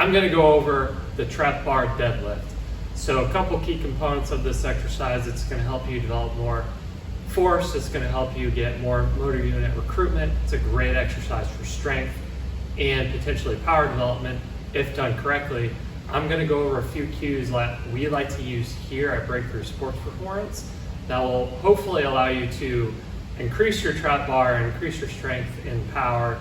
I'm going to go over the Trapbar deadlift. So a couple key components of this exercise. It's going to help you develop more force. It's going to help you get more motor unit recruitment. It's a great exercise for strength and potentially power development if done correctly. I'm going to go over a few cues that we like to use here at Breakthrough Sports Performance that will hopefully allow you to increase your trap bar and increase your strength in power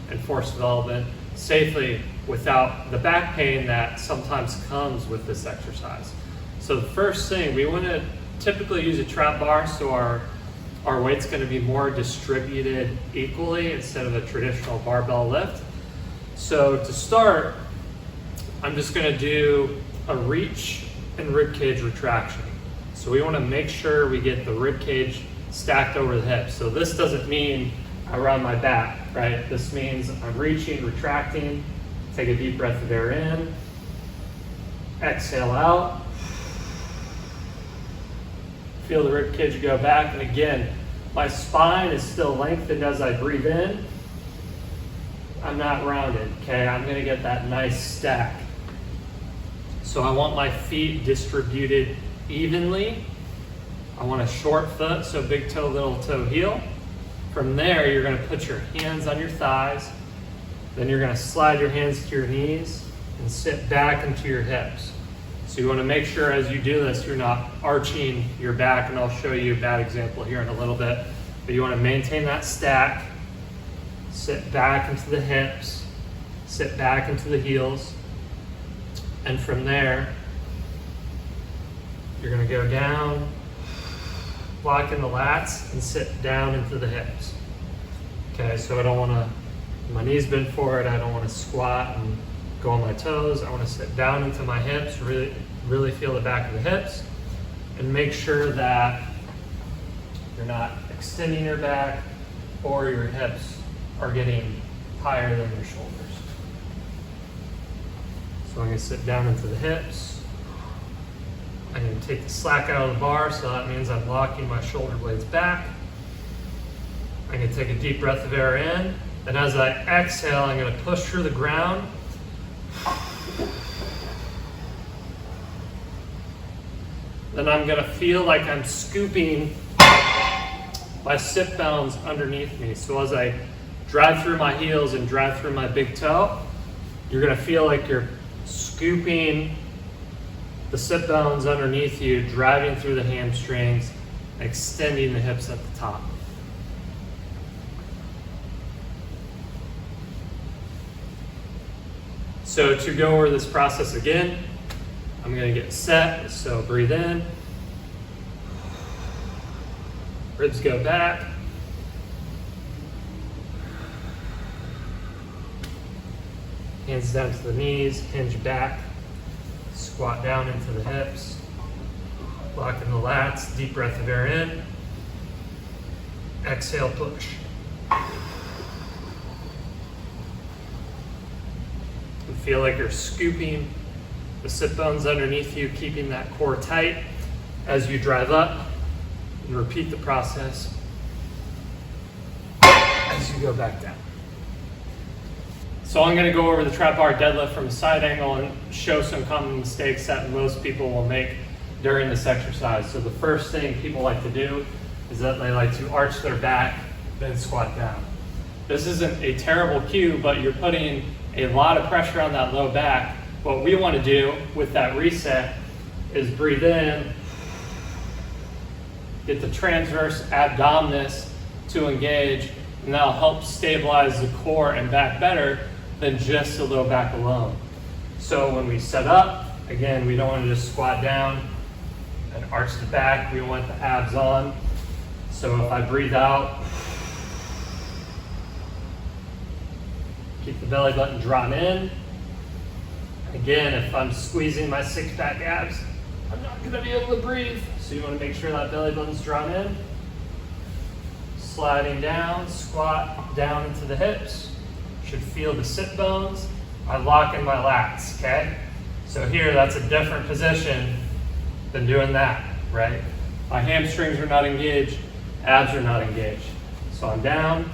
and force development safely without the back pain that sometimes comes with this exercise. So the first thing, we want to typically use a trap bar, so our weight's going to be more distributed equally instead of a traditional barbell lift. So to start, I'm just going to do a reach and rib cage retraction. So we want to make sure we get the rib cage stacked over the hips. So this doesn't mean around my back, right? This means I'm reaching, retracting. Take a deep breath of air in. Exhale out. Feel the rib cage go back. And again, my spine is still lengthened as I breathe in. I'm not rounded, okay? I'm gonna get that nice stack. So I want my feet distributed evenly. I want a short foot, so big toe, little toe, heel. From there, you're gonna put your hands on your thighs. Then you're gonna slide your hands to your knees and sit back into your hips. So you wanna make sure as you do this, you're not arching your back, and I'll show you a bad example here in a little bit. But you wanna maintain that stack, sit back into the hips, sit back into the heels. And from there, you're gonna go down, lock in the lats, and sit down into the hips. Okay, so I don't wanna, my knees bend forward, I don't wanna squat and go on my toes. I wanna sit down into my hips, really feel the back of the hips, and make sure that you're not extending your back or your hips are getting higher than your shoulders. So I'm gonna sit down into the hips. I'm gonna take the slack out of the bar, so that means I'm locking my shoulder blades back. I'm gonna take a deep breath of air in, and as I exhale, I'm gonna push through the ground. Then I'm gonna feel like I'm scooping my sit bones underneath me. So as I drive through my heels and drive through my big toe, you're gonna feel like you're scooping the sit bones underneath you, driving through the hamstrings, extending the hips at the top. So to go over this process again, I'm gonna get set, so breathe in, ribs go back, hands down to the knees, hinge back, squat down into the hips, lock in the lats, deep breath of air in, exhale, push. And feel like you're scooping the sit bones underneath you, keeping that core tight as you drive up, and repeat the process as you go back down. So I'm gonna go over the trap bar deadlift from a side angle and show some common mistakes that most people will make during this exercise. So the first thing people like to do is that they like to arch their back, then squat down. This isn't a terrible cue, but you're putting a lot of pressure on that low back. What we wanna do with that reset is breathe in, get the transverse abdominis to engage, and that'll help stabilize the core and back better than just the low back alone. So when we set up, again, we don't want to just squat down and arch the back. We want the abs on. So if I breathe out, keep the belly button drawn in. Again, if I'm squeezing my six-pack abs, I'm not going to be able to breathe. So you want to make sure that belly button's drawn in. Sliding down, squat down into the hips. Should feel the sit bones. I lock in my lats, okay? So here, that's a different position than doing that, right? My hamstrings are not engaged, abs are not engaged. So I'm down.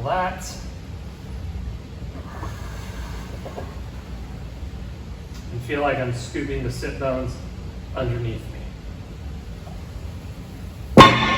Feel that. And feel like I'm scooping the sit bones underneath me.